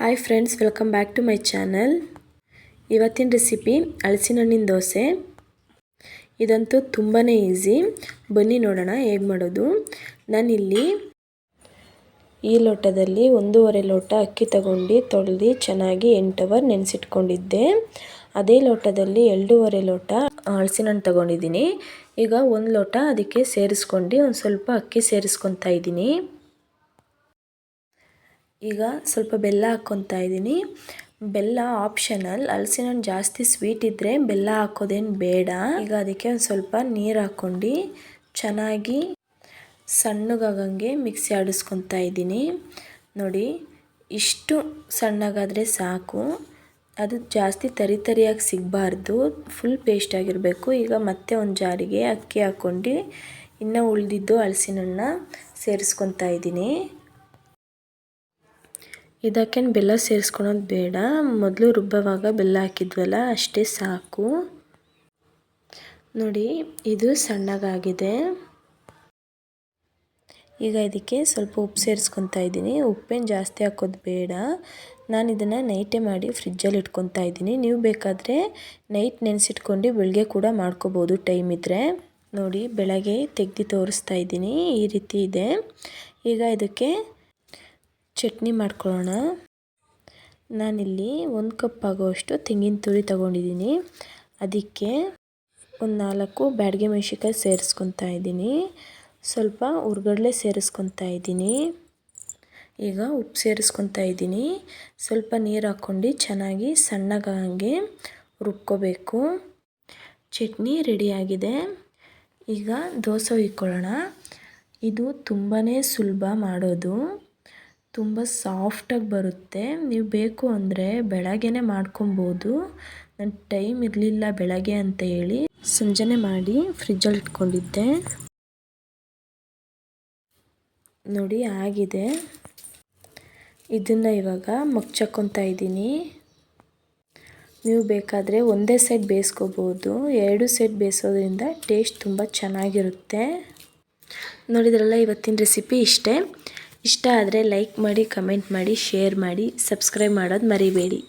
Hi friends, welcome back to my channel. ಇವತ್ತಿನ recipe ಹಲಸಿನ ಹಣ್ಣಿನ ದೋಸೆ. ಇದಂತೂ ತುಂಬಾ ಈಸಿ. ಬನ್ನಿ ನೋಡೋಣ ಹೇಗೆ ಮಾಡೋದು. ನಾನಿಲ್ಲಿ ಈ ಲೋಟದಲ್ಲಿ 1.5 ಲೋಟ ಅಕ್ಕಿ ತಗೊಂಡು ತೊಳೆದು ಚೆನ್ನಾಗಿ 8 ಅವರ್ ನೆನೆಸಿಟ್ಕೊಂಡಿದ್ದೆ. ಅದೇ ಲೋಟದಲ್ಲಿ 2.5 ಲೋಟ ಹಲಸಿನ ಹಣ್ಣು ತಗೊಂಡಿದ್ದೀನಿ. ಈಗ 1 ಲೋಟ ಅದಕ್ಕೆ ಸೇರಿಸ್ಕೊಂಡು ಒಂದು ಸ್ವಲ್ಪ ಅಕ್ಕಿ ಸೇರಿಸ್ಕೊತಾ ಇದ್ದೀನಿ. ಈಗ ಸ್ವಲ್ಪ ಬೆಲ್ಲ ಹಾಕ್ಕೊತಾ ಇದ್ದೀನಿ. ಬೆಲ್ಲ ಆಪ್ಷನಲ್. ಹಲಸಿನ ಹಣ್ಣು ಜಾಸ್ತಿ ಸ್ವೀಟ್ ಇದ್ದರೆ ಬೆಲ್ಲ ಹಾಕೋದೇನು ಬೇಡ. ಈಗ ಅದಕ್ಕೆ ಒಂದು ಸ್ವಲ್ಪ ನೀರು ಹಾಕ್ಕೊಂಡು ಚೆನ್ನಾಗಿ ಸಣ್ಣಗಾಗಂಗೆ ಮಿಕ್ಸಿ ಆಡಿಸ್ಕೊತಾ ಇದ್ದೀನಿ. ನೋಡಿ, ಇಷ್ಟು ಸಣ್ಣಗಾದರೆ ಸಾಕು. ಅದು ಜಾಸ್ತಿ ತರಿಯಾಗಿ ಸಿಗಬಾರ್ದು, ಫುಲ್ ಪೇಸ್ಟ್ ಆಗಿರಬೇಕು. ಈಗ ಮತ್ತೆ ಒಂದು ಜಾರಿಗೆ ಅಕ್ಕಿ ಹಾಕ್ಕೊಂಡು ಇನ್ನು ಉಳಿದಿದ್ದು ಹಲಸಿನ ಹಣ್ಣನ್ನ ಸೇರಿಸ್ಕೊತಾ ಇದ್ದೀನಿ. ಇದಕ್ಕೇನು ಬೆಲ್ಲ ಸೇರಿಸ್ಕೊಳೋದು ಬೇಡ. ಮೊದಲು ರುಬ್ಬವಾಗ ಬೆಲ್ಲ ಹಾಕಿದ್ವಲ್ಲ, ಅಷ್ಟೇ ಸಾಕು. ನೋಡಿ, ಇದು ಸಣ್ಣಗಾಗಿದೆ. ಈಗ ಇದಕ್ಕೆ ಸ್ವಲ್ಪ ಉಪ್ಪು ಸೇರಿಸ್ಕೊತಾ ಇದ್ದೀನಿ. ಉಪ್ಪೇನು ಜಾಸ್ತಿ ಹಾಕೋದು ಬೇಡ. ನಾನು ಇದನ್ನು ನೈಟೇ ಮಾಡಿ ಫ್ರಿಜ್ಜಲ್ಲಿ ಇಟ್ಕೊತಾ ಇದ್ದೀನಿ. ನೀವು ಬೇಕಾದರೆ ನೈಟ್ ನೆನೆಸಿಟ್ಕೊಂಡು ಬೆಳಗ್ಗೆ ಕೂಡ ಮಾಡ್ಕೋಬೋದು ಟೈಮ್ ಇದ್ದರೆ. ನೋಡಿ, ಬೆಳಗ್ಗೆ ತೆಗೆದು ತೋರಿಸ್ತಾ ಇದ್ದೀನಿ. ಈ ರೀತಿ ಇದೆ. ಈಗ ಇದಕ್ಕೆ ಚಟ್ನಿ ಮಾಡ್ಕೊಳ್ಳೋಣ. ನಾನಿಲ್ಲಿ 1 ಕಪ್ ಆಗೋಷ್ಟು ತೆಂಗಿನ ತುರಿ ತಗೊಂಡಿದ್ದೀನಿ. ಅದಕ್ಕೆ ಒಂದು 4 ಬ್ಯಾಡಗಿ ಮೆಣಸಿನ್ಕಾಯಿ ಸೇರಿಸ್ಕೊತಾ ಇದ್ದೀನಿ. ಸ್ವಲ್ಪ ಹುರ್ಗಡ್ಲೆ ಸೇರಿಸ್ಕೊತಾ ಇದ್ದೀನಿ. ಈಗ ಉಪ್ಪು ಸೇರಿಸ್ಕೊತಾ ಇದ್ದೀನಿ. ಸ್ವಲ್ಪ ನೀರು ಹಾಕ್ಕೊಂಡು ಚೆನ್ನಾಗಿ ಸಣ್ಣಗಾಗಂಗೆ ರುಬ್ಕೋಬೇಕು. ಚಟ್ನಿ ರೆಡಿಯಾಗಿದೆ. ಈಗ ದೋಸೆ ಇಕ್ಕೊಳ್ಳೋಣ. ಇದು ತುಂಬಾ ಸುಲಭ ಮಾಡೋದು. ತುಂಬ ಸಾಫ್ಟಾಗಿ ಬರುತ್ತೆ. ನೀವು ಬೇಕು ಅಂದರೆ ಬೆಳಗ್ಗೆನೇ ಮಾಡ್ಕೊಬೋದು. ನನ್ನ ಟೈಮ್ ಇರಲಿಲ್ಲ ಬೆಳಗ್ಗೆ ಅಂತ ಹೇಳಿ ಸಂಜೆನೇ ಮಾಡಿ ಫ್ರಿಜ್ಜಲ್ಲಿ ಇಟ್ಕೊಂಡಿದ್ದೆ. ನೋಡಿ, ಆಗಿದೆ. ಇದನ್ನು ಇವಾಗ ಮಗ್ಚಕ್ಕೊತಾ ಇದ್ದೀನಿ. ನೀವು ಬೇಕಾದರೆ ಒಂದೇ ಸೈಡ್ ಬೇಯಿಸ್ಕೋಬೋದು. 2 ಸೈಡ್ ಬೇಯಿಸೋದ್ರಿಂದ ಟೇಸ್ಟ್ ತುಂಬ ಚೆನ್ನಾಗಿರುತ್ತೆ. ನೋಡಿದ್ರಲ್ಲ, ಇವತ್ತಿನ ರೆಸಿಪಿ ಇಷ್ಟೇ. ಇಷ್ಟ ಆದರೆ ಲೈಕ್ ಮಾಡಿ, ಕಮೆಂಟ್ ಮಾಡಿ, ಶೇರ್ ಮಾಡಿ, ಸಬ್ಸ್ಕ್ರೈಬ್ ಮಾಡೋದು ಮರಿಬೇಡಿ.